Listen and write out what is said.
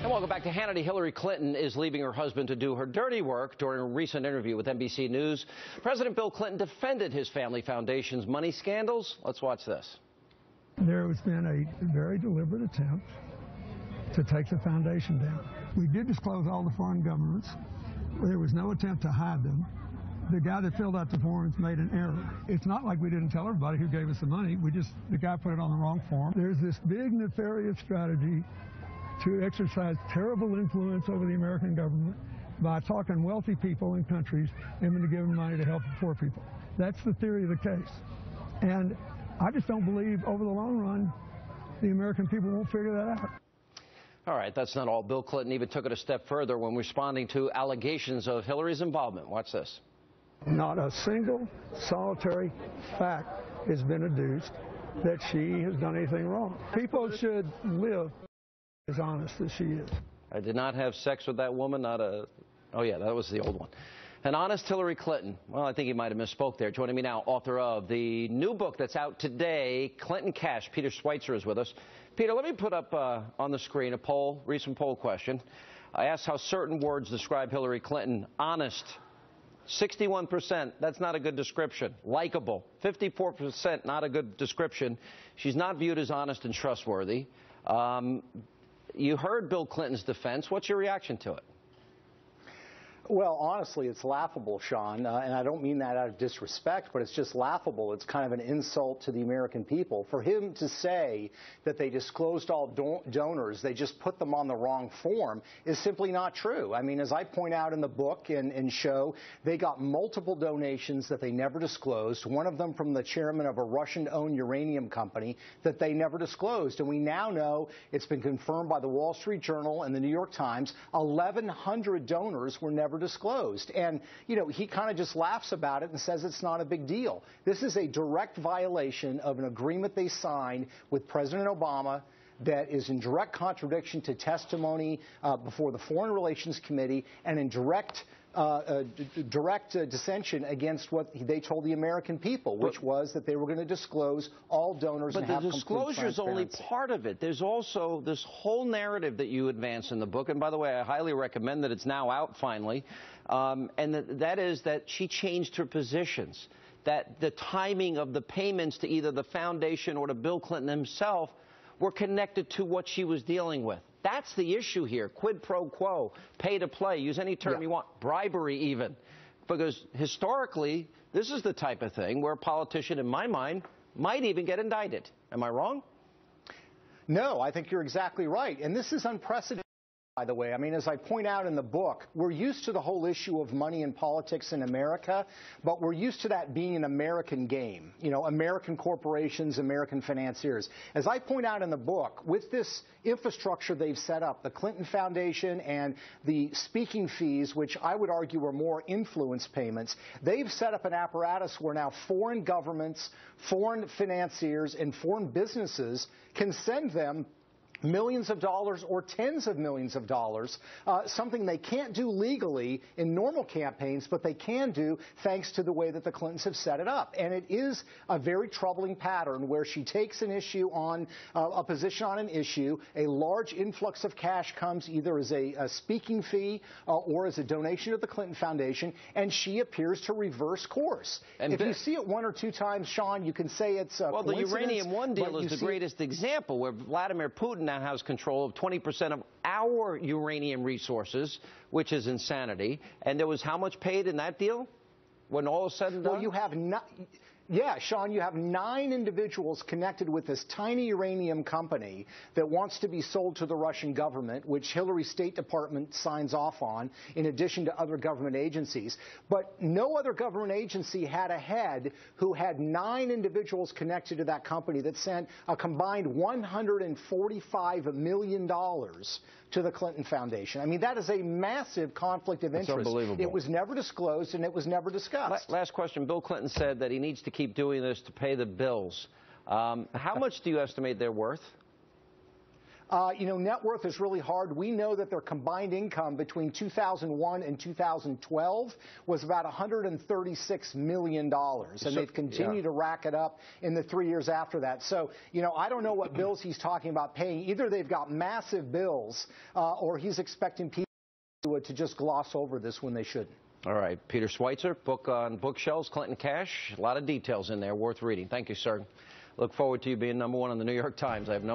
And welcome back to Hannity. Hillary Clinton is leaving her husband to do her dirty work. During a recent interview with NBC News, President Bill Clinton defended his family foundation's money scandals. Let's watch this. There has been a very deliberate attempt to take the foundation down. We did disclose all the foreign governments. There was no attempt to hide them. The guy that filled out the forms made an error. It's not like we didn't tell everybody who gave us the money. The guy put it on the wrong form. There's this big nefarious strategy to exercise terrible influence over the American government by talking wealthy people in countries into giving money to help the poor people. That's the theory of the case. And I just don't believe over the long run the American people won't figure that out. All right, that's not all. Bill Clinton even took it a step further when responding to allegations of Hillary's involvement. Watch this. Not a single solitary fact has been adduced that she has done anything wrong. People should live as honest as she is. I did not have sex with that woman, oh yeah, that was the old one. An honest Hillary Clinton. Well, I think he might have misspoke there. Joining me now, author of the new book that's out today, Clinton Cash. Peter Schweizer is with us. Peter, let me put up on the screen a recent poll question. I asked how certain words describe Hillary Clinton. Honest, 61%, that's not a good description. Likeable, 54%, not a good description. She's not viewed as honest and trustworthy. You heard Bill Clinton's defense. What's your reaction to it? Well, honestly, it's laughable, Sean, and I don't mean that out of disrespect, but it's just laughable. It's kind of an insult to the American people. For him to say that they disclosed all donors, they just put them on the wrong form, is simply not true. I mean, as I point out in the book and show, they got multiple donations that they never disclosed, one of them from the chairman of a Russian-owned uranium company that they never disclosed. And we now know, it's been confirmed by the Wall Street Journal and the New York Times, 1,100 donors were never disclosed. And, you know, he kind of just laughs about it and says it's not a big deal. This is a direct violation of an agreement they signed with President Obama that is in direct contradiction to testimony before the Foreign Relations Committee and in direct dissension against what they told the American people, which was that they were going to disclose all donors and have complete transparency. But the disclosure is only part of it. There's also this whole narrative that you advance in the book, and by the way, I highly recommend that it's now out finally, and that is that she changed her positions, that the timing of the payments to either the foundation or to Bill Clinton himself were connected to what she was dealing with. That's the issue here. Quid pro quo, pay to play, use any term you want, bribery even. Because historically, this is the type of thing where a politician, in my mind, might even get indicted. Am I wrong? No, I think you're exactly right. And this is unprecedented, by the way. I mean, as I point out in the book, we're used to the whole issue of money in politics in America, but we're used to that being an American game. You know, American corporations, American financiers. As I point out in the book, with this infrastructure they've set up, the Clinton Foundation and the speaking fees, which I would argue are more influence payments, they've set up an apparatus where now foreign governments, foreign financiers, and foreign businesses can send them millions of dollars or tens of millions of dollars, something they can't do legally in normal campaigns, but they can do thanks to the way that the Clintons have set it up. And it is a very troubling pattern where she takes an issue on a position on an issue, a large influx of cash comes either as a speaking fee or as a donation to the Clinton Foundation, and she appears to reverse course. And if you see it one or two times, Sean, you can say it's a coincidence. Well, the Uranium One deal is the greatest example, where Vladimir Putin now has control of 20% of our uranium resources, which is insanity. And there was how much paid in that deal when all is said and done? Well, you have Sean, you have 9 individuals connected with this tiny uranium company that wants to be sold to the Russian government, which Hillary's State Department signs off on, in addition to other government agencies. But no other government agency had a head who had 9 individuals connected to that company that sent a combined $145 million to the Clinton Foundation. I mean, that is a massive conflict of interest. That's unbelievable. It was never disclosed and it was never discussed. Last question. Bill Clinton said that he needs to keep doing this to pay the bills. How much do you estimate they're worth? Net worth is really hard. We know that their combined income between 2001 and 2012 was about $136 million, and they've continued to rack it up in the 3 years after that. So, I don't know what bills he's talking about paying. Either they've got massive bills, or he's expecting people to just gloss over this when they shouldn't. All right, Peter Schweizer, book on bookshelves, Clinton Cash. A lot of details in there, worth reading. Thank you, sir. Look forward to you being #1 on the New York Times. I have no